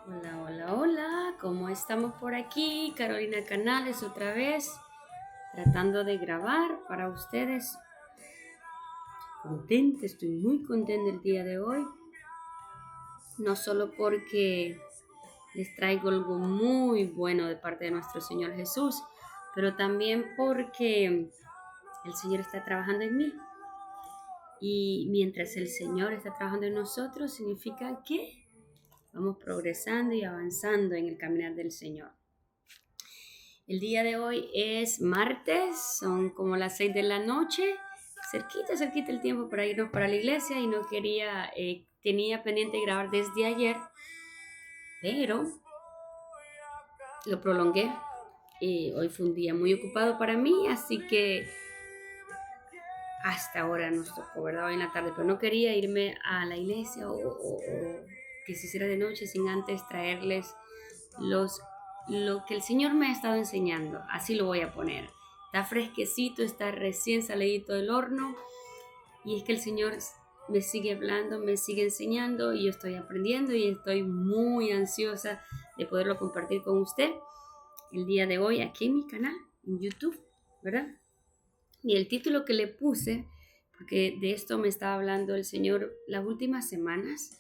Hola, hola, hola, ¿cómo estamos por aquí? Carolina Canales otra vez, tratando de grabar para ustedes. Contenta, estoy muy contenta el día de hoy, no solo porque les traigo algo muy bueno de parte de nuestro Señor Jesús, pero también porque el Señor está trabajando en mí. Y mientras el Señor está trabajando en nosotros, significa que vamos progresando y avanzando en el caminar del Señor. El día de hoy es martes, son como las 6 de la noche, cerquita el tiempo para irnos para la iglesia y no tenía pendiente grabar desde ayer, pero lo prolongué. Hoy fue un día muy ocupado para mí, así que hasta ahora nos tocó, ¿verdad? Hoy en la tarde, pero no quería irme a la iglesia o que se hiciera de noche sin antes traerles los, lo que el Señor me ha estado enseñando. Así lo voy a poner. Está fresquecito, está recién salidito del horno y es que el Señor me sigue hablando, me sigue enseñando y yo estoy aprendiendo y estoy muy ansiosa de poderlo compartir con usted el día de hoy aquí en mi canal, en YouTube, ¿verdad? Y el título que le puse, porque de esto me estaba hablando el Señor las últimas semanas,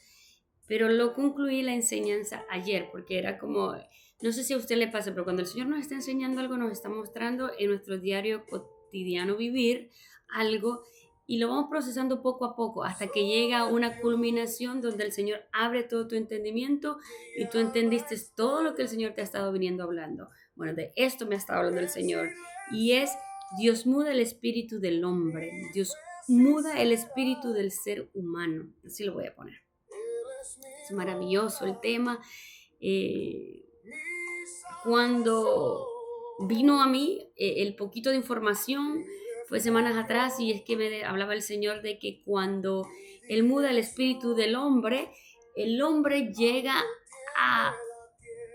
pero lo concluí la enseñanza ayer, porque era como, no sé si a usted le pasa, pero cuando el Señor nos está enseñando algo, nos está mostrando en nuestro diario cotidiano vivir algo y lo vamos procesando poco a poco hasta que llega a una culminación donde el Señor abre todo tu entendimiento y tú entendiste todo lo que el Señor te ha estado viniendo hablando. Bueno, de esto me ha estado hablando el Señor y es Dios muda el espíritu del hombre, Dios muda el espíritu del ser humano, así lo voy a poner. Es maravilloso el tema. Eh, Cuando vino a mí el poquito de información, fue semanas atrás, y es que me hablaba el Señor de que cuando Él muda el espíritu del hombre, el hombre llega a,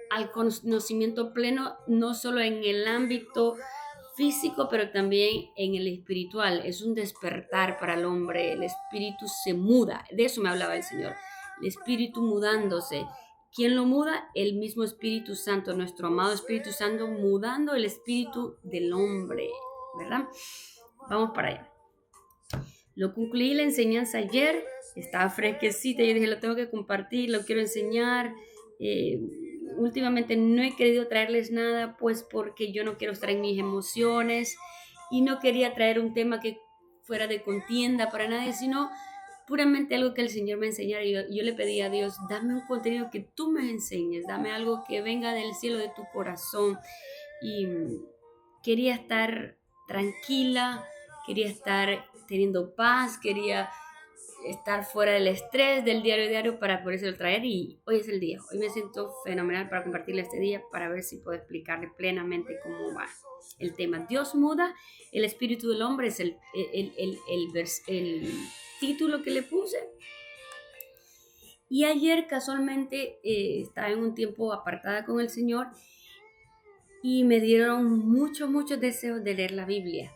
al conocimiento pleno, no solo en el ámbito físico, pero también en el espiritual. Es un despertar para el hombre, el espíritu se muda, de eso me hablaba el Señor, el espíritu mudándose. ¿Quién lo muda? El mismo Espíritu Santo, nuestro amado Espíritu Santo, mudando el espíritu del hombre, ¿verdad? Vamos para allá. Lo concluí la enseñanza ayer, estaba fresquecita, yo dije, lo tengo que compartir, lo quiero enseñar. Eh, Últimamente no he querido traerles nada, pues porque yo no quiero estar en mis emociones y no quería traer un tema que fuera de contienda para nadie, sino puramente algo que el Señor me enseñara. Yo le pedí a Dios, dame un contenido que tú me enseñes, dame algo que venga del cielo de tu corazón. Y quería estar tranquila, quería estar teniendo paz, quería estar fuera del estrés del diario para poderse traer, y hoy es el día. Hoy me siento fenomenal para compartirle este día, para ver si puedo explicarle plenamente cómo va el tema. Dios muda el espíritu del hombre, es el título que le puse. Y ayer casualmente estaba en un tiempo apartada con el Señor y me dieron muchos deseos de leer la Biblia.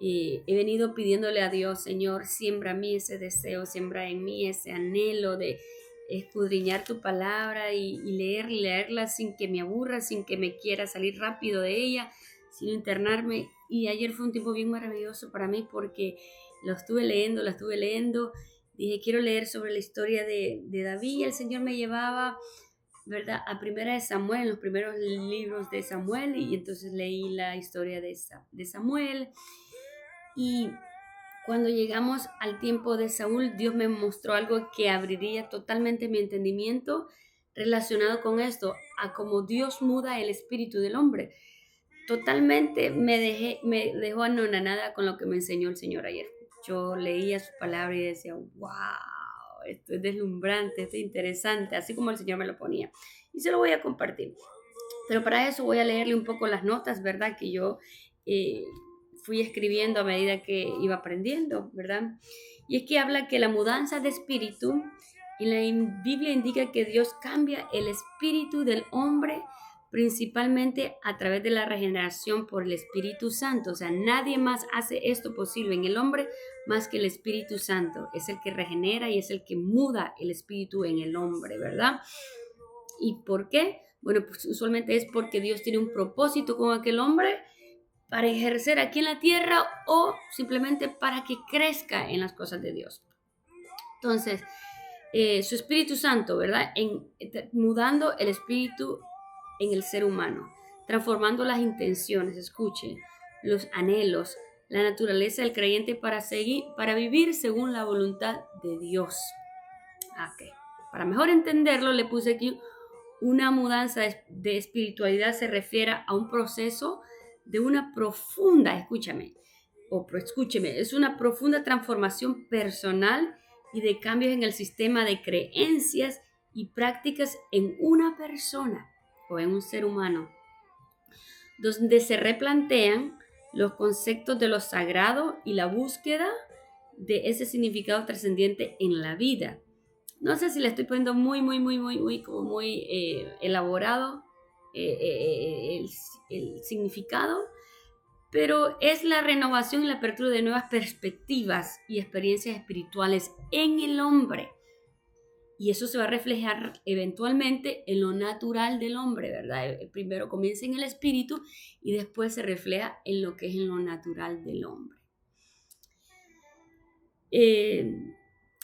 He venido pidiéndole a Dios, Señor, siembra en mí ese deseo, siembra en mí ese anhelo de escudriñar tu palabra y leerla sin que me aburra, sin que me quiera salir rápido de ella, sin internarme. Y ayer fue un tiempo bien maravilloso para mí porque la estuve leyendo. Dije, quiero leer sobre la historia de David, y el Señor me llevaba, ¿verdad?, a Primera de Samuel, los primeros libros de Samuel, y entonces leí la historia de Samuel. Y cuando llegamos al tiempo de Saúl, Dios me mostró algo que abriría totalmente mi entendimiento relacionado con esto, a cómo Dios muda el espíritu del hombre. Totalmente me dejó anonadada con lo que me enseñó el Señor ayer. Yo leía su palabra y decía, wow, esto es deslumbrante, esto es interesante, así como el Señor me lo ponía. Y se lo voy a compartir. Pero para eso voy a leerle un poco las notas, ¿verdad?, que yo eh, fui escribiendo a medida que iba aprendiendo, ¿verdad? Y es que habla que la mudanza de espíritu, en la Biblia indica que Dios cambia el espíritu del hombre principalmente a través de la regeneración por el Espíritu Santo. O sea, nadie más hace esto posible en el hombre más que el Espíritu Santo. Es el que regenera y es el que muda el espíritu en el hombre, ¿verdad? ¿Y por qué? Bueno, pues usualmente es porque Dios tiene un propósito con aquel hombre para ejercer aquí en la tierra o simplemente para que crezca en las cosas de Dios. Entonces, su Espíritu Santo, ¿verdad? Mudando el espíritu en el ser humano, transformando las intenciones, escuchen, los anhelos, la naturaleza del creyente para vivir según la voluntad de Dios. Okay. Para mejor entenderlo, le puse aquí una mudanza de espiritualidad se refiere a un proceso de una profunda, escúchame, es una profunda transformación personal y de cambios en el sistema de creencias y prácticas en una persona o en un ser humano, donde se replantean los conceptos de lo sagrado y la búsqueda de ese significado trascendente en la vida. No sé si le estoy poniendo muy elaborado el significado, pero es la renovación y la apertura de nuevas perspectivas y experiencias espirituales en el hombre. Y eso se va a reflejar eventualmente en lo natural del hombre, ¿verdad? Primero comienza en el espíritu y después se refleja en lo que es en lo natural del hombre.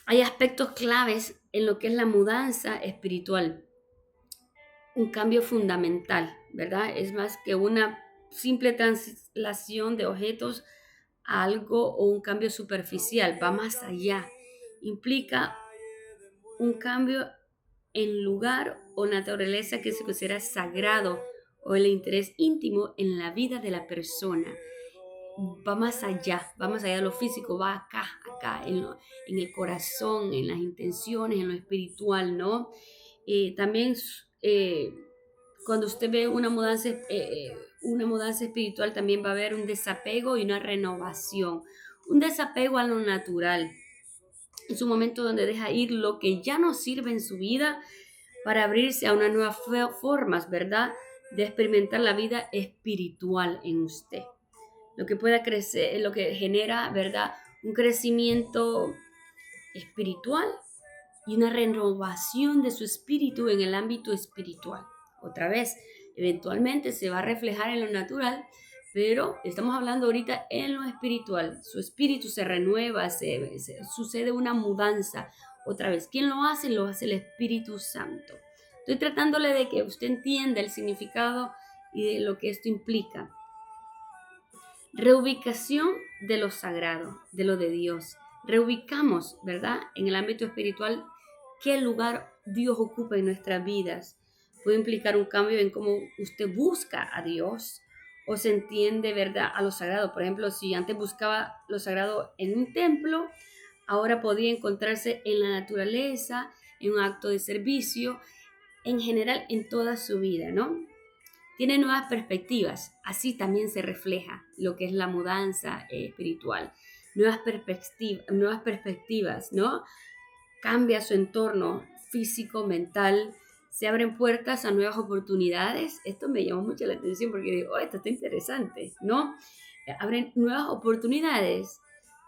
Hay aspectos claves en lo que es la mudanza espiritual. Un cambio fundamental, ¿verdad? Es más que una simple translación de objetos a algo o un cambio superficial, va más allá. Implica un cambio en lugar o naturaleza que se considera sagrado o el interés íntimo en la vida de la persona. Va más allá de lo físico, va acá, en el corazón, en las intenciones, en lo espiritual, ¿no? También cuando usted ve una mudanza espiritual, también va a haber un desapego y una renovación. Un desapego a lo natural. Es un momento donde deja ir lo que ya no sirve en su vida para abrirse a unas nuevas formas, ¿verdad? De experimentar la vida espiritual en usted. Lo que pueda crecer, lo que genera, ¿verdad? Un crecimiento espiritual y una renovación de su espíritu en el ámbito espiritual. Otra vez, eventualmente se va a reflejar en lo natural, pero estamos hablando ahorita en lo espiritual. Su espíritu se renueva, sucede una mudanza. Otra vez, ¿quién lo hace? Lo hace el Espíritu Santo. Estoy tratándole de que usted entienda el significado y de lo que esto implica. Reubicación de lo sagrado, de lo de Dios. Reubicamos, ¿verdad? En el ámbito espiritual, qué lugar Dios ocupa en nuestras vidas. Puede implicar un cambio en cómo usted busca a Dios o se entiende, ¿verdad?, a lo sagrado. Por ejemplo, si antes buscaba lo sagrado en un templo, ahora podría encontrarse en la naturaleza, en un acto de servicio, en general en toda su vida, ¿no? Tiene nuevas perspectivas, así también se refleja lo que es la mudanza espiritual. Nuevas perspectivas, ¿no? Cambia su entorno físico, mental, se abren puertas a nuevas oportunidades. Esto me llamó mucho la atención porque digo, esto está interesante, ¿no? Abren nuevas oportunidades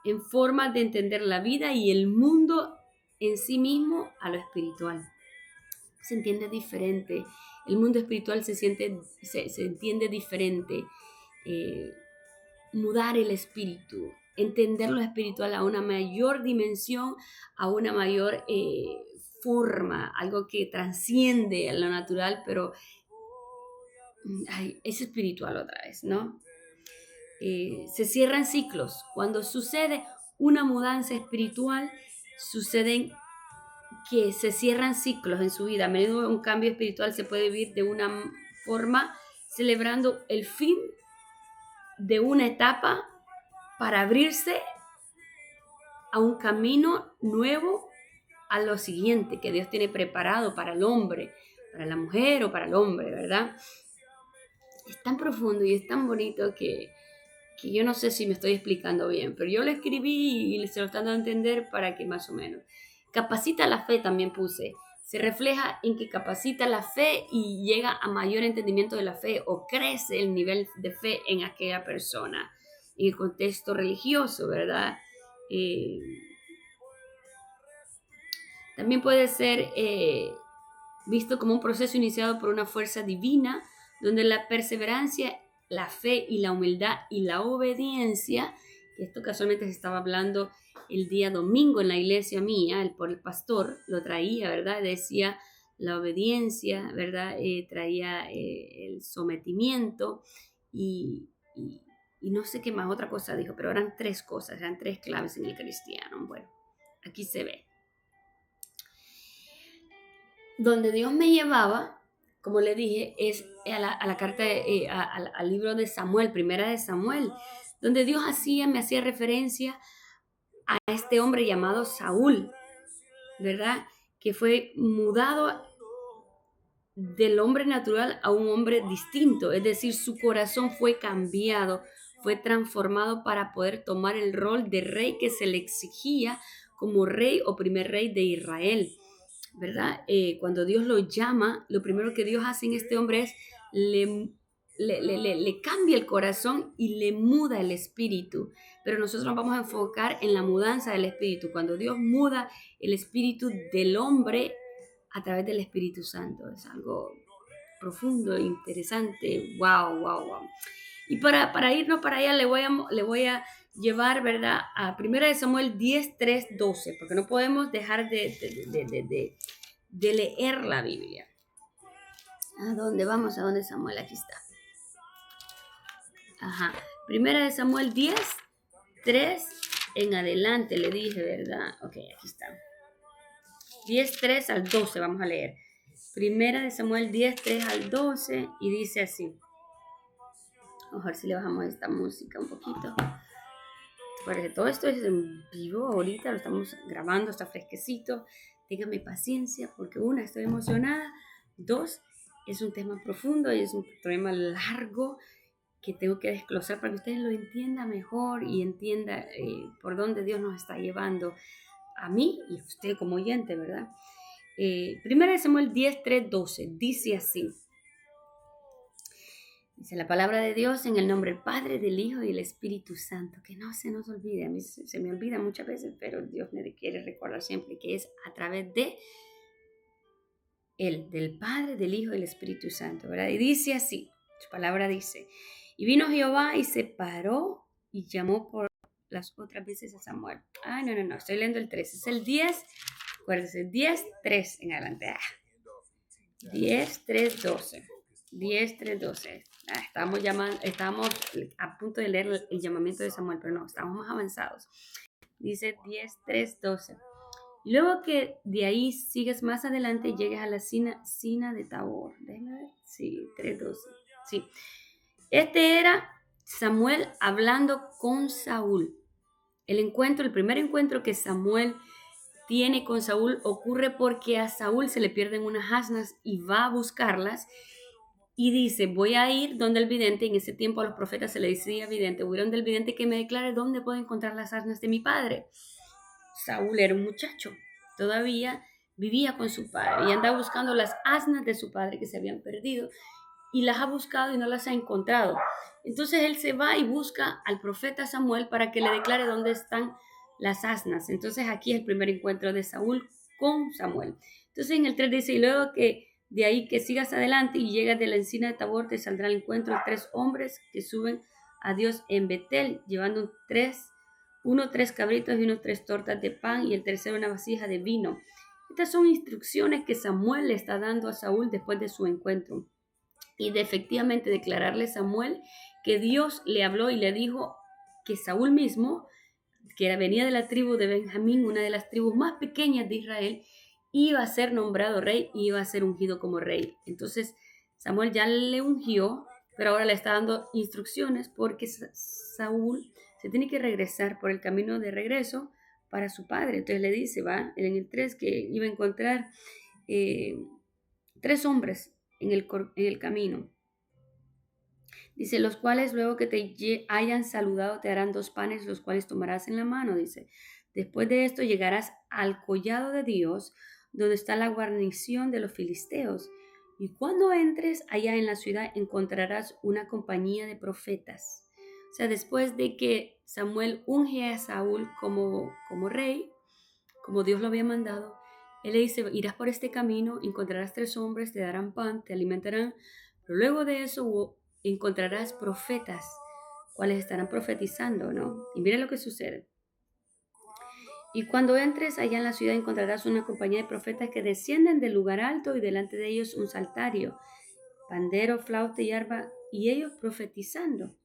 en formas de entender la vida y el mundo en sí mismo a lo espiritual. Se entiende diferente. El mundo espiritual se entiende diferente. Mudar el espíritu, entender lo espiritual a una mayor dimensión, a una mayor forma, algo que trasciende a lo natural, pero es espiritual otra vez, ¿no? Se cierran ciclos. Cuando sucede una mudanza espiritual, suceden que se cierran ciclos en su vida. A menudo un cambio espiritual se puede vivir de una forma celebrando el fin de una etapa para abrirse a un camino nuevo, a lo siguiente que Dios tiene preparado para el hombre, para la mujer o para el hombre, ¿verdad? Es tan profundo y es tan bonito que yo no sé si me estoy explicando bien, pero yo lo escribí y se lo están dando a entender para que más o menos. Capacita la fe también puse. Se refleja en que capacita la fe y llega a mayor entendimiento de la fe o crece el nivel de fe en aquella persona. En el contexto religioso, ¿verdad? También puede ser visto como un proceso iniciado por una fuerza divina, donde la perseverancia, la fe y la humildad y la obediencia, que esto casualmente se estaba hablando el día domingo en la iglesia mía, por el pastor lo traía, ¿verdad? Decía la obediencia, ¿verdad? Traía el sometimiento y, y, y no sé qué más otra cosa dijo, pero eran tres cosas, eran tres claves en el cristiano. Bueno, aquí se ve. Donde Dios me llevaba, como le dije, es a la carta, al libro de Samuel, primera de Samuel, donde Dios me hacía referencia a este hombre llamado Saúl, ¿verdad? Que fue mudado del hombre natural a un hombre distinto, es decir, su corazón fue cambiado, fue transformado para poder tomar el rol de rey que se le exigía como rey o primer rey de Israel, ¿verdad? Cuando Dios lo llama, lo primero que Dios hace en este hombre es le cambia el corazón y le muda el espíritu. Pero nosotros nos vamos a enfocar en la mudanza del espíritu. Cuando Dios muda el espíritu del hombre a través del Espíritu Santo. Es algo profundo, interesante. Wow, wow, wow. Y para irnos para allá le voy a llevar, ¿verdad? A 1 Samuel 10, 3, 12, porque no podemos dejar de leer la Biblia. ¿A dónde vamos? ¿A dónde Samuel? Aquí está. Ajá. 1 Samuel 10, 3 en adelante, le dije, ¿verdad? Ok, aquí está. 10, 3 al 12 vamos a leer. 1 Samuel 10, 3 al 12 y dice así. Vamos a ver si le bajamos esta música un poquito. Porque todo esto es en vivo ahorita, lo estamos grabando, está fresquecito. Ténganme paciencia porque una, estoy emocionada. Dos, es un tema profundo y es un tema largo que tengo que desglosar para que ustedes lo entiendan mejor y entiendan por dónde Dios nos está llevando a mí y a usted como oyente, ¿verdad? 1 Samuel 10, 3, 12 dice así. Dice la palabra de Dios en el nombre del Padre, del Hijo y del Espíritu Santo. Que no se nos olvide. A mí se me olvida muchas veces, pero Dios me quiere recordar siempre que es a través de Él, del Padre, del Hijo y del Espíritu Santo, ¿verdad? Y dice así, su palabra dice, y vino Jehová y se paró y llamó por las otras veces a Samuel. No, estoy leyendo el 3. Es el 10, acuérdense, 10, 3 en adelante. 10, 3, 12. 10, 3, 12. Estábamos a punto de leer el llamamiento de Samuel, pero no, estamos más avanzados. Dice 10, 3, 12. Luego que de ahí sigues más adelante, llegues a la Sina de Tabor. Déjame ver. Sí, 3, 12. Sí. Este era Samuel hablando con Saúl. El primer encuentro que Samuel tiene con Saúl ocurre porque a Saúl se le pierden unas asnas y va a buscarlas. Y dice, voy a ir donde el vidente, en ese tiempo a los profetas se le decía vidente, voy a ir donde el vidente que me declare dónde puedo encontrar las asnas de mi padre. Saúl era un muchacho, todavía vivía con su padre y andaba buscando las asnas de su padre que se habían perdido y las ha buscado y no las ha encontrado. Entonces él se va y busca al profeta Samuel para que le declare dónde están las asnas. Entonces aquí es el primer encuentro de Saúl con Samuel. Entonces en el 3 dice, y luego que de ahí que sigas adelante y llegas de la encina de Tabor, te saldrá al encuentro de 3 hombres que suben a Dios en Betel, llevando 3 cabritos y 3 tortas de pan y el tercero una vasija de vino. Estas son instrucciones que Samuel le está dando a Saúl después de su encuentro. Y de efectivamente declararle a Samuel que Dios le habló y le dijo que Saúl mismo, que venía de la tribu de Benjamín, una de las tribus más pequeñas de Israel, iba a ser nombrado rey y iba a ser ungido como rey. Entonces Samuel ya le ungió, pero ahora le está dando instrucciones porque Saúl se tiene que regresar por el camino de regreso para su padre. Entonces le dice, va, en el 3, que iba a encontrar 3 hombres en el camino. Dice, los cuales luego que te hayan saludado te harán 2 panes, los cuales tomarás en la mano. Dice, después de esto llegarás al collado de Dios, donde está la guarnición de los filisteos. Y cuando entres allá en la ciudad encontrarás una compañía de profetas. O sea, después de que Samuel unge a Saúl como rey, como Dios lo había mandado, Él le dice, irás por este camino, encontrarás 3 hombres, te darán pan, te alimentarán, pero luego de eso encontrarás profetas, cuales estarán profetizando, ¿no? Y mira lo que sucede. Y cuando entres allá en la ciudad encontrarás una compañía de profetas que descienden del lugar alto y delante de ellos un saltario, pandero, flauta y arpa, y ellos profetizando.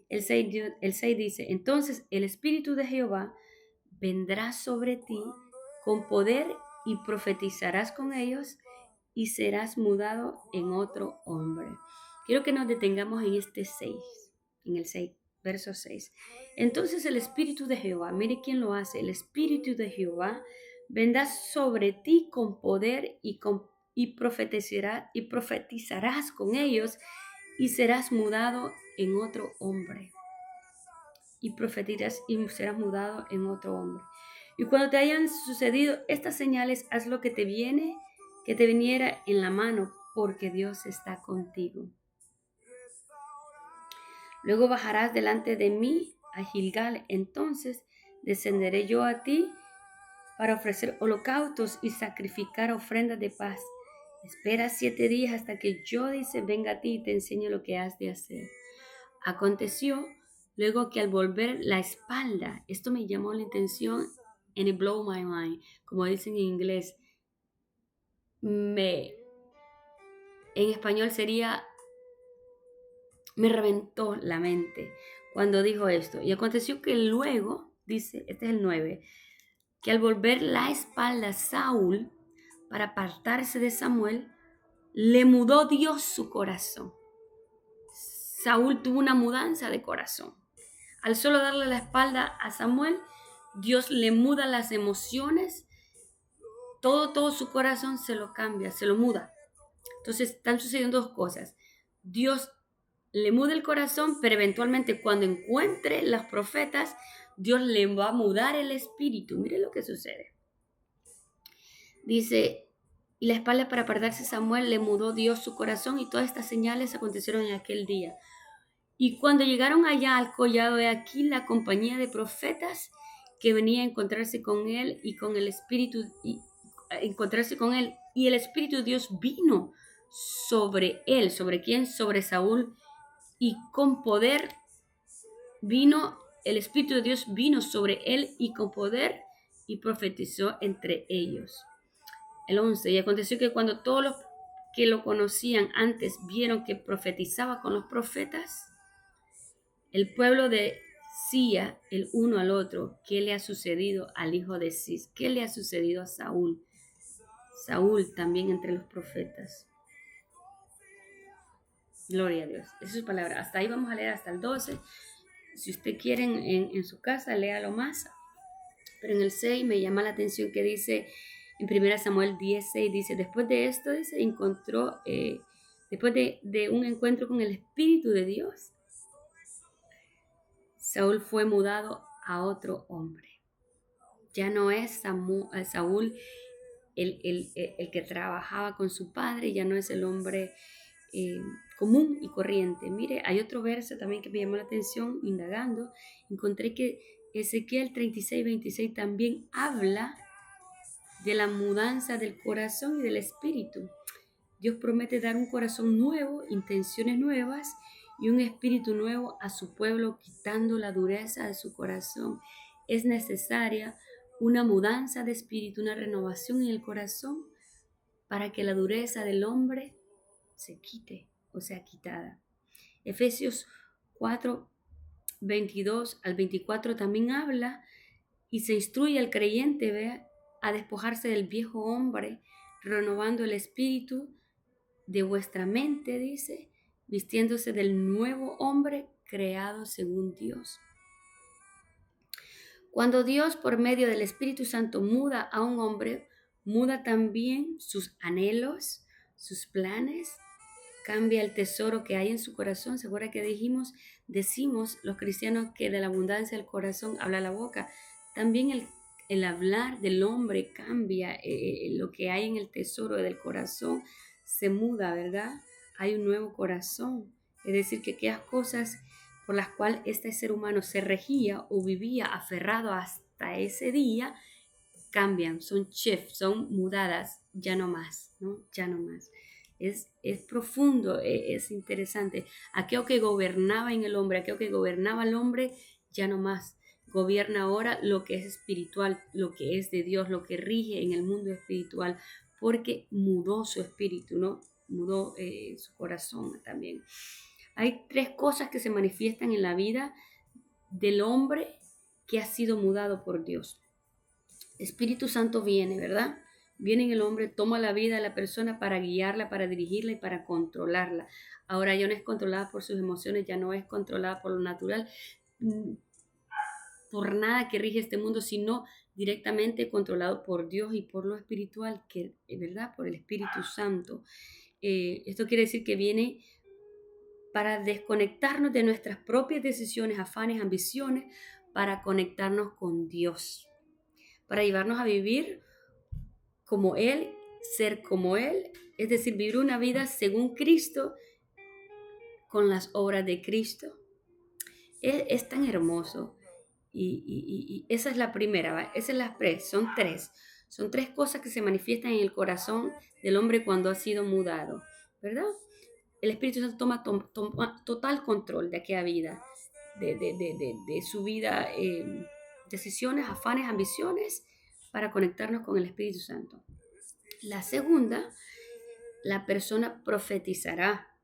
El 6 dice, entonces el Espíritu de Jehová vendrá sobre ti con poder y profetizarás con ellos y serás mudado en otro hombre. Quiero que nos detengamos en este 6, en el 6, verso 6. Entonces el Espíritu de Jehová, mire quién lo hace, el Espíritu de Jehová vendrá sobre ti con poder y profetizarás con ellos y serás mudado en otro hombre. Y profetizarás y serás mudado en otro hombre. Y cuando te hayan sucedido estas señales, haz lo que te viniera en la mano, porque Dios está contigo. Luego bajarás delante de mí a Gilgal, entonces descenderé yo a ti para ofrecer holocaustos y sacrificar ofrendas de paz. Espera 7 días hasta que yo, dice, venga a ti y te enseñe lo que has de hacer. Aconteció luego que al volver la espalda, esto me llamó la atención and it blew my mind, como dicen en inglés, en español sería, me reventó la mente cuando dijo esto. Y aconteció que luego, dice, este es el 9, que al volver la espalda Saúl para apartarse de Samuel, le mudó Dios su corazón. Saúl tuvo una mudanza de corazón. Al solo darle la espalda a Samuel, Dios le muda las emociones, todo su corazón se lo cambia, se lo muda. Entonces están sucediendo 2 cosas. Dios le muda el corazón, pero eventualmente cuando encuentre los profetas, Dios le va a mudar el espíritu. Mire lo que sucede. Dice, y la espalda para apartarse Samuel le mudó Dios su corazón y todas estas señales acontecieron en aquel día. Y cuando llegaron allá al collado de aquí, la compañía de profetas que venía a encontrarse con él y con el espíritu, y encontrarse con él, y el espíritu de Dios vino sobre él. ¿Sobre quién? Sobre Saúl. Y con poder vino, el espíritu de Dios vino sobre él y con poder y profetizó entre ellos. El 11, y aconteció que cuando todos los que lo conocían antes vieron que profetizaba con los profetas, el pueblo decía el uno al otro, ¿qué le ha sucedido al hijo de Cis? ¿Qué le ha sucedido a Saúl? Saúl también entre los profetas. Gloria a Dios. Esa es su palabra. Hasta ahí vamos a leer hasta el 12. Si usted quiere en su casa, léalo más. Pero en el 6 me llama la atención que dice, en 1 Samuel 10:6, dice, después de esto, dice, encontró, después de un encuentro con el Espíritu de Dios, Saúl fue mudado a otro hombre. Ya no es Saúl el que trabajaba con su padre, ya no es el hombre común y corriente. Mire, hay otro verso también que me llamó la atención, indagando, encontré que Ezequiel 36:26 también habla de la mudanza del corazón y del espíritu. Dios promete dar un corazón nuevo, intenciones nuevas y un espíritu nuevo a su pueblo, quitando la dureza de su corazón. Es necesaria una mudanza de espíritu, una renovación en el corazón para que la dureza del hombre se quite o sea quitada. Efesios 4:22 al 24 también habla y se instruye al creyente a despojarse del viejo hombre, renovando el espíritu de vuestra mente, dice, vistiéndose del nuevo hombre creado según Dios. Cuando Dios por medio del Espíritu Santo muda a un hombre, muda también sus anhelos, sus planes, cambia el tesoro que hay en su corazón. ¿Se acuerda que decimos los cristianos que de la abundancia del corazón habla la boca? También el hablar del hombre cambia, lo que hay en el tesoro del corazón se muda, ¿verdad? Hay un nuevo corazón. Es decir, que aquellas cosas por las cuales este ser humano se regía o vivía aferrado hasta ese día, cambian, son shift, son mudadas, ya no más, ¿no? Ya no más. Es profundo, es interesante. Aquello que gobernaba en el hombre, aquello que gobernaba al hombre, ya no más. Gobierna ahora lo que es espiritual, lo que es de Dios, lo que rige en el mundo espiritual, porque mudó su espíritu, ¿no? Mudó su corazón también. Hay tres cosas que se manifiestan en la vida del hombre que ha sido mudado por Dios. Espíritu Santo viene, ¿verdad? Viene en el hombre, toma la vida de la persona para guiarla, para dirigirla y para controlarla. Ahora ya no es controlada por sus emociones, ya no es controlada por lo natural, por nada que rige este mundo, sino directamente controlado por Dios y por lo espiritual, que ¿verdad? Por el Espíritu Santo. Esto quiere decir que viene para desconectarnos de nuestras propias decisiones, afanes, ambiciones, para conectarnos con Dios, para llevarnos a vivir como Él, ser como Él, es decir, vivir una vida según Cristo, con las obras de Cristo. Es tan hermoso. Y esa es la primera, ¿va? Esa es la son tres. Son tres cosas que se manifiestan en el corazón del hombre cuando ha sido mudado, ¿verdad? El Espíritu Santo toma total control de aquella vida, de su vida, decisiones, afanes, ambiciones, para conectarnos con el Espíritu Santo. La segunda, la persona profetizará.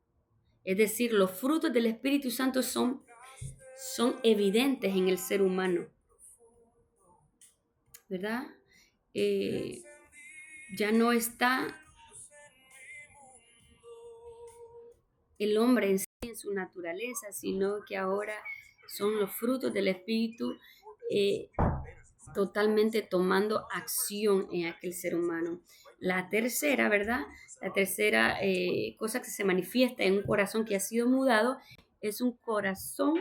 Es decir, los frutos del Espíritu Santo son evidentes en el ser humano, ¿verdad? Ya no está el hombre en sí, en su naturaleza, sino que ahora son los frutos del Espíritu totalmente tomando acción en aquel ser humano. La tercera, ¿verdad? La tercera cosa que se manifiesta en un corazón que ha sido mudado es un corazón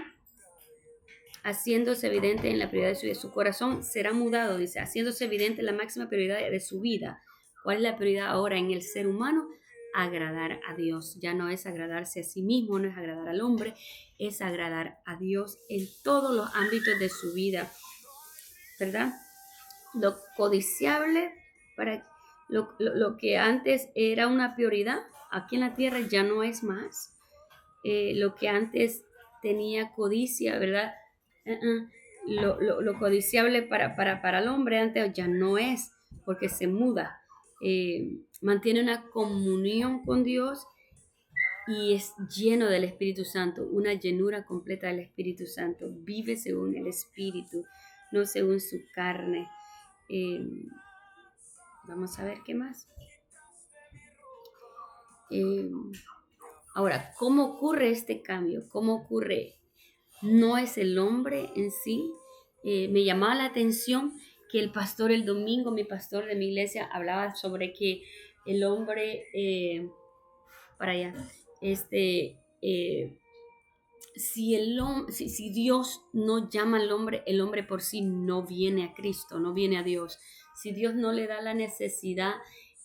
haciéndose evidente en la prioridad de su vida. Su corazón será mudado, dice, haciéndose evidente en la máxima prioridad de su vida. ¿Cuál es la prioridad ahora en el ser humano? Agradar a Dios. Ya no es agradarse a sí mismo, no es agradar al hombre, es agradar a Dios en todos los ámbitos de su vida, ¿verdad? Lo codiciable, para lo que antes era una prioridad, aquí en la tierra ya no es más. Lo que antes tenía codicia, ¿verdad? Lo codiciable para el hombre antes ya no es, porque se muda. Mantiene una comunión con Dios y es lleno del Espíritu Santo, una llenura completa del Espíritu Santo. Vive según el Espíritu, no según su carne. Vamos a ver qué más. Ahora, ¿cómo ocurre este cambio? ¿Cómo ocurre? No es el hombre en sí. Me llamaba la atención que el pastor el domingo, mi pastor de mi iglesia, hablaba sobre que el hombre, para allá, si Dios no llama al hombre, el hombre por sí no viene a Cristo, no viene a Dios. Si Dios no le da la necesidad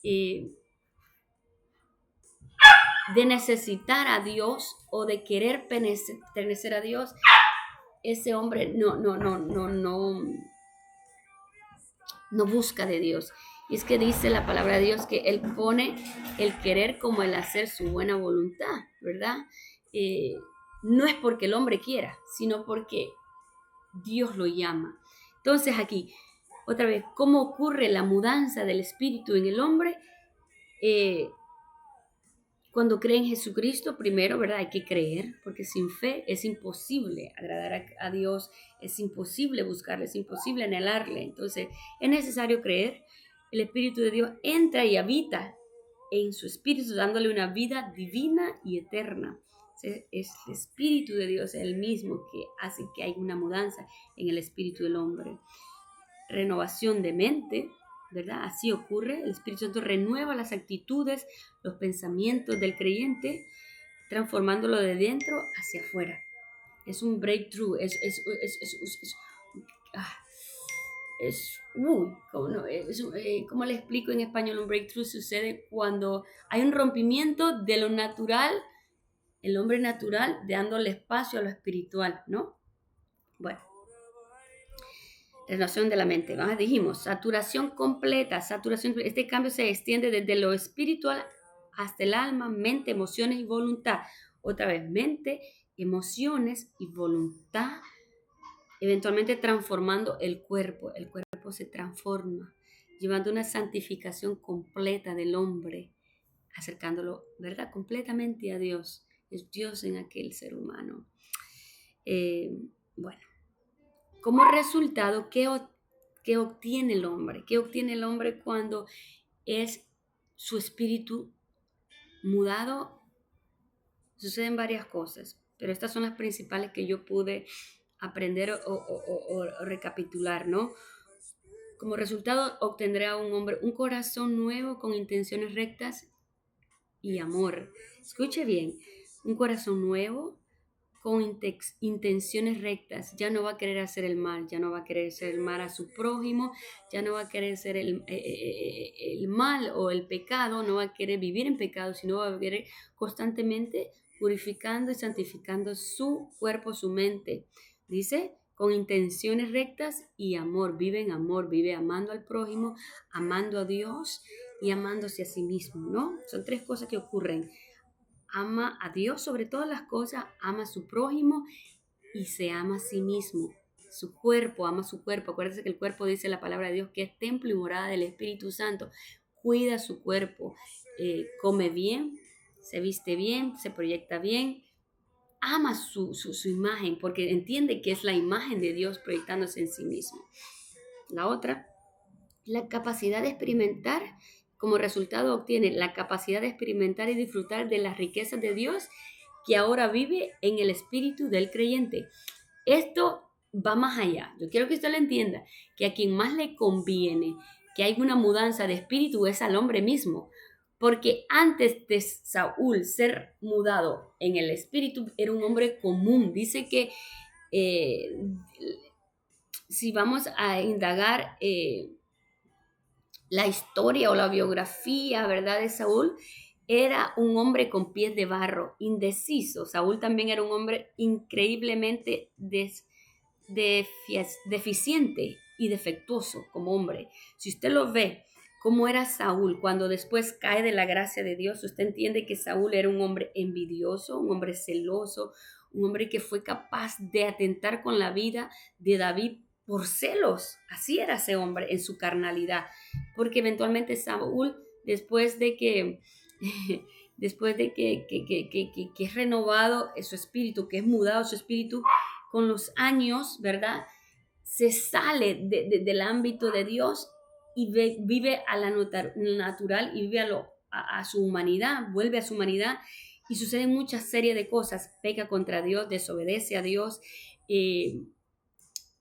de necesitar a Dios o de querer pertenecer a Dios, ese hombre no busca de Dios. Y es que dice la palabra de Dios que Él pone el querer como el hacer su buena voluntad, ¿verdad? No es porque el hombre quiera, sino porque Dios lo llama. Entonces aquí, otra vez, ¿cómo ocurre la mudanza del espíritu en el hombre? Cuando cree en Jesucristo, primero, ¿verdad? Hay que creer, porque sin fe es imposible agradar a Dios, es imposible buscarle, es imposible anhelarle. Entonces, es necesario creer. El Espíritu de Dios entra y habita en su espíritu, dándole una vida divina y eterna. Es el Espíritu de Dios el mismo que hace que haya una mudanza en el espíritu del hombre. Renovación de mente, ¿verdad? Así ocurre. El Espíritu Santo renueva las actitudes, los pensamientos del creyente, transformándolo de dentro hacia afuera. Es un breakthrough, ¿cómo le explico en español? Un breakthrough sucede cuando hay un rompimiento de lo natural, el hombre natural, dándole espacio a lo espiritual, ¿no? Bueno. renovación de la mente. Dijimos, saturación completa, saturación. Este cambio se extiende desde lo espiritual hasta el alma, mente, emociones y voluntad. Otra vez, mente, emociones y voluntad, eventualmente transformando el cuerpo. El cuerpo se transforma, llevando una santificación completa del hombre, acercándolo, ¿verdad?, completamente a Dios. Es Dios en aquel ser humano. Bueno, como resultado, ¿qué obtiene el hombre? ¿Qué obtiene el hombre cuando es su espíritu mudado? Suceden varias cosas, pero estas son las principales que yo pude aprender o recapitular, ¿no? Como resultado, obtendrá un hombre un corazón nuevo con intenciones rectas y amor. Escuche bien, un corazón nuevo con intenciones rectas. Ya no va a querer hacer el mal, ya no va a querer hacer el mal a su prójimo, ya no va a querer hacer el mal o el pecado, no va a querer vivir en pecado, sino va a querer constantemente purificando y santificando su cuerpo, su mente. Dice, con intenciones rectas y amor, vive en amor, vive amando al prójimo, amando a Dios y amándose a sí mismo, ¿no? Son tres cosas que ocurren. Ama a Dios sobre todas las cosas, ama a su prójimo y se ama a sí mismo. Su cuerpo, ama su cuerpo. Acuérdense que el cuerpo, dice la palabra de Dios, que es templo y morada del Espíritu Santo. Cuida su cuerpo, come bien, se viste bien, se proyecta bien, ama su imagen, porque entiende que es la imagen de Dios proyectándose en sí mismo. La otra, la capacidad de experimentar. Como resultado obtiene la capacidad de experimentar y disfrutar de las riquezas de Dios que ahora vive en el espíritu del creyente. Esto va más allá. Yo quiero que usted lo entienda, que a quien más le conviene que haya una mudanza de espíritu es al hombre mismo. Porque antes de Saúl ser mudado en el espíritu, era un hombre común. Dice que si vamos a indagar la historia o la biografía, ¿verdad?, de Saúl, era un hombre con pies de barro, indeciso. Saúl también era un hombre increíblemente deficiente y defectuoso como hombre. Si usted lo ve, cómo era Saúl cuando después cae de la gracia de Dios, usted entiende que Saúl era un hombre envidioso, un hombre celoso, un hombre que fue capaz de atentar con la vida de David por celos. Así era ese hombre en su carnalidad, porque eventualmente Saúl, después de que es renovado su espíritu, que es mudado su espíritu con los años, ¿verdad?, se sale del ámbito de Dios y vive a la natural y vive a su humanidad, vuelve a su humanidad y suceden muchas series de cosas. Peca contra Dios, desobedece a Dios,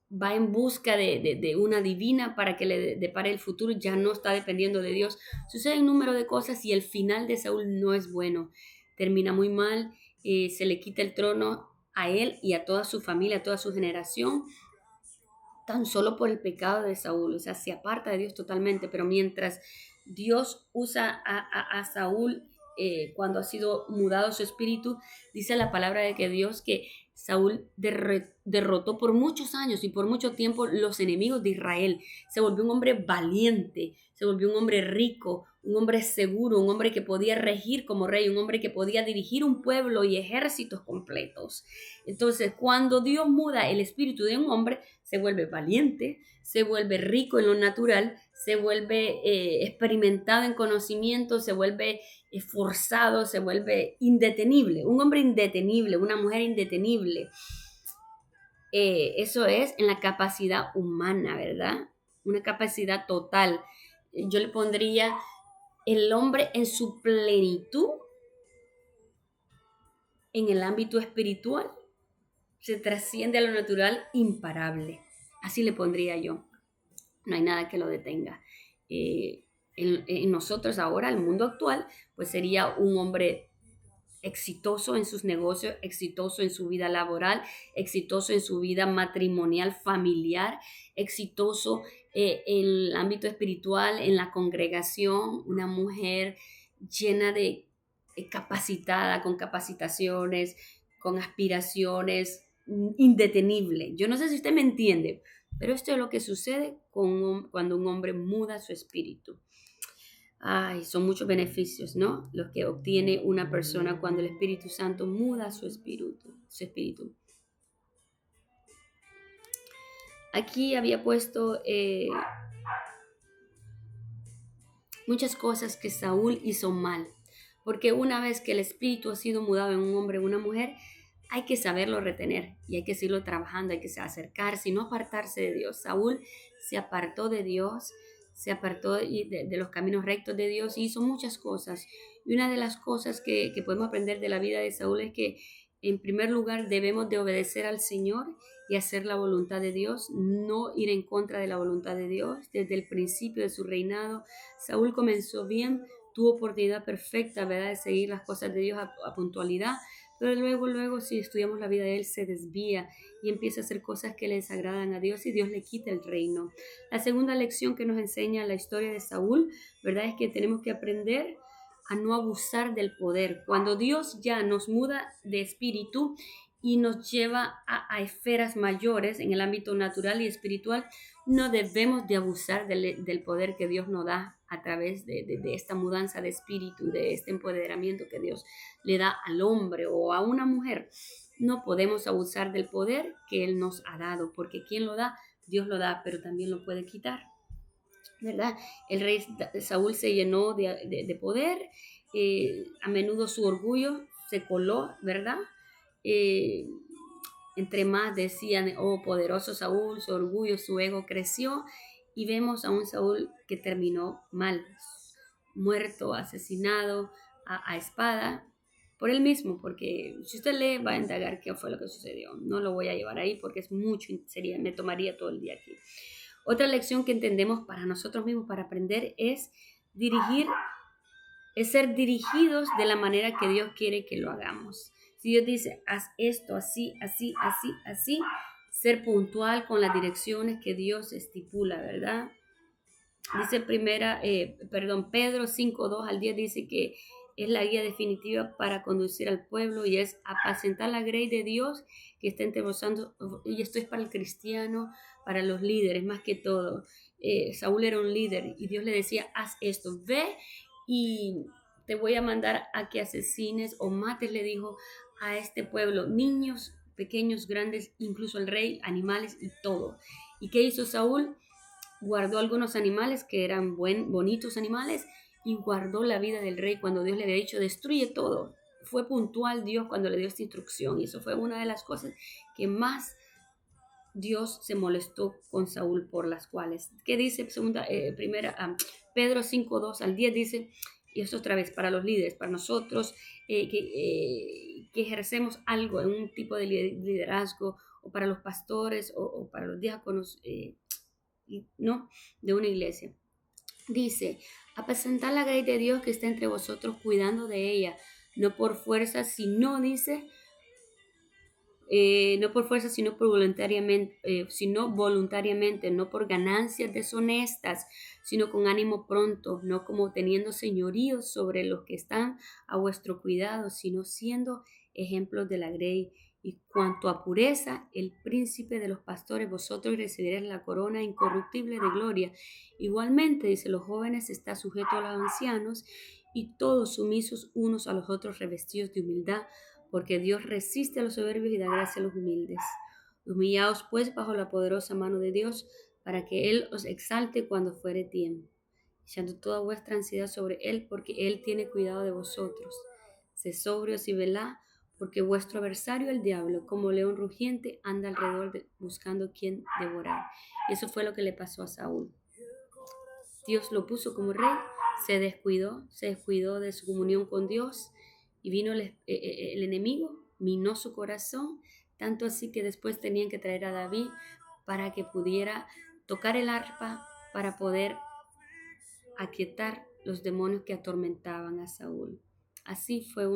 va en busca de una divina para que le depare el futuro, ya no está dependiendo de Dios. Sucede un número de cosas y el final de Saúl no es bueno. Termina muy mal, se le quita el trono a él y a toda su familia, a toda su generación, tan solo por el pecado de Saúl. O sea, se aparta de Dios totalmente, pero mientras Dios usa a Saúl, cuando ha sido mudado su espíritu, dice la palabra de que Dios, que Saúl derrotó por muchos años y por mucho tiempo los enemigos de Israel. Se volvió un hombre valiente, se volvió un hombre rico, un hombre seguro, un hombre que podía regir como rey, un hombre que podía dirigir un pueblo y ejércitos completos. Entonces, cuando Dios muda el espíritu de un hombre, se vuelve valiente, se vuelve rico en lo natural, se vuelve experimentado en conocimiento, se vuelve esforzado, se vuelve indetenible, un hombre indetenible, una mujer indetenible. Eso es en la capacidad humana, ¿verdad? Una capacidad total. Yo le pondría el hombre en su plenitud en el ámbito espiritual. Se trasciende a lo natural, imparable. Así le pondría yo. No hay nada que lo detenga. En nosotros ahora, el mundo actual, pues sería un hombre exitoso en sus negocios, exitoso en su vida laboral, exitoso en su vida matrimonial, familiar, exitoso en el ámbito espiritual, en la congregación, una mujer llena de capacitada, con capacitaciones, con aspiraciones, indetenible. Yo no sé si usted me entiende, Pero esto es lo que sucede cuando un hombre muda su espíritu. Ay, son muchos beneficios, ¿no? Los que obtiene una persona cuando el Espíritu Santo muda su espíritu. Aquí había puesto muchas cosas que Saúl hizo mal, porque una vez que el espíritu ha sido mudado en un hombre o una mujer, hay que saberlo retener y hay que seguirlo trabajando, hay que acercarse y no apartarse de Dios. Saúl se apartó de Dios, se apartó de los caminos rectos de Dios y hizo muchas cosas. Y una de las cosas que podemos aprender de la vida de Saúl es que en primer lugar debemos de obedecer al Señor y hacer la voluntad de Dios, no ir en contra de la voluntad de Dios. Desde el principio de su reinado, Saúl comenzó bien, tuvo oportunidad perfecta, ¿verdad?, de seguir las cosas de Dios a puntualidad, pero luego, si estudiamos la vida de él, se desvía y empieza a hacer cosas que le desagradan a Dios y Dios le quita el reino. La segunda lección que nos enseña la historia de Saúl, ¿verdad?, es que tenemos que aprender a no abusar del poder. Cuando Dios ya nos muda de espíritu y nos lleva a esferas mayores en el ámbito natural y espiritual, no debemos de abusar del poder que Dios nos da a través de esta mudanza de espíritu, de este empoderamiento que Dios le da al hombre o a una mujer. No podemos abusar del poder que Él nos ha dado, porque quien lo da, Dios lo da, pero también lo puede quitar, ¿verdad? El rey Saúl se llenó de poder, a menudo su orgullo se coló, ¿verdad? Eh, Entre más decían, oh poderoso Saúl, su orgullo, su ego creció, y vemos a un Saúl que terminó mal, muerto, asesinado a espada por él mismo, porque si usted lee va a indagar qué fue lo que sucedió. No lo voy a llevar ahí porque es mucho, me tomaría todo el día aquí. Otra lección que entendemos para nosotros mismos, para aprender, es ser dirigidos de la manera que Dios quiere que lo hagamos. Si Dios dice, haz esto así, así, así, así, ser puntual con las direcciones que Dios estipula, ¿verdad? Dice Pedro 5:2-10 dice que es la guía definitiva para conducir al pueblo y es apacentar la grey de Dios que está entre vosotros. Y esto es para el cristiano, para los líderes, más que todo. Saúl era un líder y Dios le decía, haz esto, ve y te voy a mandar a que asesines o mates, le dijo a este pueblo, niños, pequeños, grandes, incluso el rey, animales y todo. ¿Y qué hizo Saúl? Guardó algunos animales que eran bonitos animales y guardó la vida del rey cuando Dios le había dicho destruye todo. Fue puntual Dios cuando le dio esta instrucción y eso fue una de las cosas que más Dios se molestó con Saúl, por las cuales. ¿Qué dice Pedro 5:2-10 dice, y esto otra vez para los líderes, para nosotros que ejercemos algo en un tipo de liderazgo, o para los pastores o para los diáconos, ¿no?, de una iglesia. Dice, apacentar la grey de Dios que está entre vosotros, cuidando de ella, no por fuerza, sino, dice, no por fuerza, sino voluntariamente, no por ganancias deshonestas, sino con ánimo pronto, no como teniendo señorío sobre los que están a vuestro cuidado, sino siendo ejemplos de la grey. Y cuanto a pureza, el príncipe de los pastores, vosotros recibiréis la corona incorruptible de gloria. Igualmente, dice, los jóvenes está sujeto a los ancianos, y todos sumisos unos a los otros, revestidos de humildad, porque Dios resiste a los soberbios y da gracia a los humildes. Humillaos pues bajo la poderosa mano de Dios, para que Él os exalte cuando fuere tiempo, echando toda vuestra ansiedad sobre Él, porque Él tiene cuidado de vosotros. Sed sobrios y velad, porque vuestro adversario, el diablo, como león rugiente, anda alrededor buscando quien devorar. Y eso fue lo que le pasó a Saúl. Dios lo puso como rey, se descuidó de su comunión con Dios, y vino el enemigo, minó su corazón, tanto así que después tenían que traer a David para que pudiera tocar el arpa para poder aquietar los demonios que atormentaban a Saúl. Así fue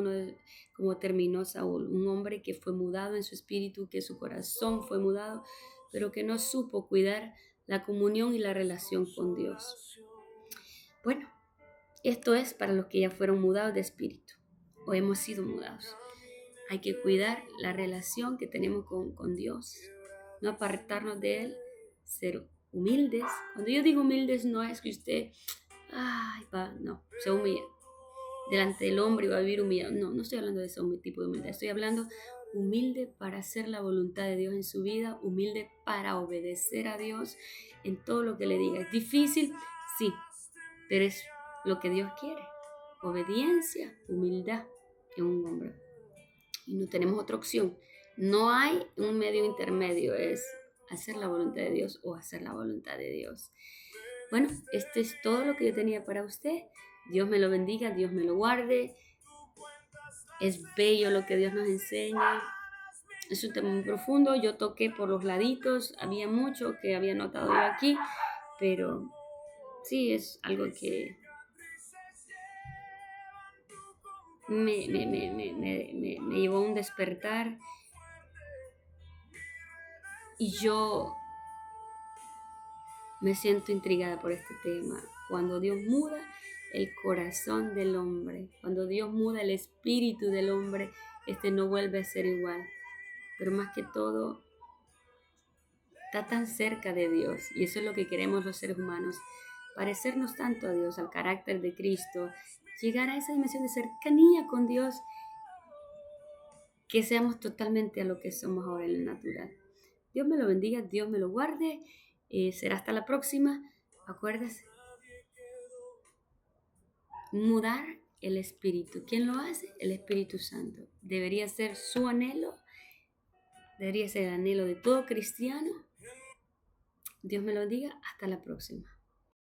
como terminó Saúl, un hombre que fue mudado en su espíritu, que su corazón fue mudado, pero que no supo cuidar la comunión y la relación con Dios. Bueno, esto es para los que ya fueron mudados de espíritu o hemos sido mudados. Hay que cuidar la relación que tenemos con Dios, no apartarnos de Él, ser humildes. Cuando yo digo humildes, no es que usted, no, se humilla delante del hombre y va a vivir humillado. No, no estoy hablando de ese tipo de humildad. Estoy hablando humilde para hacer la voluntad de Dios en su vida, humilde para obedecer a Dios en todo lo que le diga. ¿Es difícil? Sí, pero es lo que Dios quiere. Obediencia, humildad en un hombre. Y no tenemos otra opción. No hay un medio intermedio, es hacer la voluntad de Dios o hacer la voluntad de Dios. Bueno, esto es todo lo que yo tenía para usted. Dios me lo bendiga, Dios me lo guarde. Es bello lo que Dios nos enseña. Es un tema muy profundo. Yo toqué por los laditos. Había mucho que había notado yo aquí, pero sí es algo que me llevó a un despertar. Y yo me siento intrigada por este tema. Cuando Dios muda el corazón del hombre, cuando Dios muda el espíritu del hombre, no vuelve a ser igual. Pero más que todo, está tan cerca de Dios. Y eso es lo que queremos los seres humanos. Parecernos tanto a Dios, al carácter de Cristo. Llegar a esa dimensión de cercanía con Dios, que seamos totalmente a lo que somos ahora en el natural. Dios me lo bendiga, Dios me lo guarde. Será hasta la próxima. Acuérdese, mudar el espíritu. ¿Quién lo hace? El Espíritu Santo. Debería ser su anhelo. Debería ser el anhelo de todo cristiano. Dios me lo bendiga. Hasta la próxima.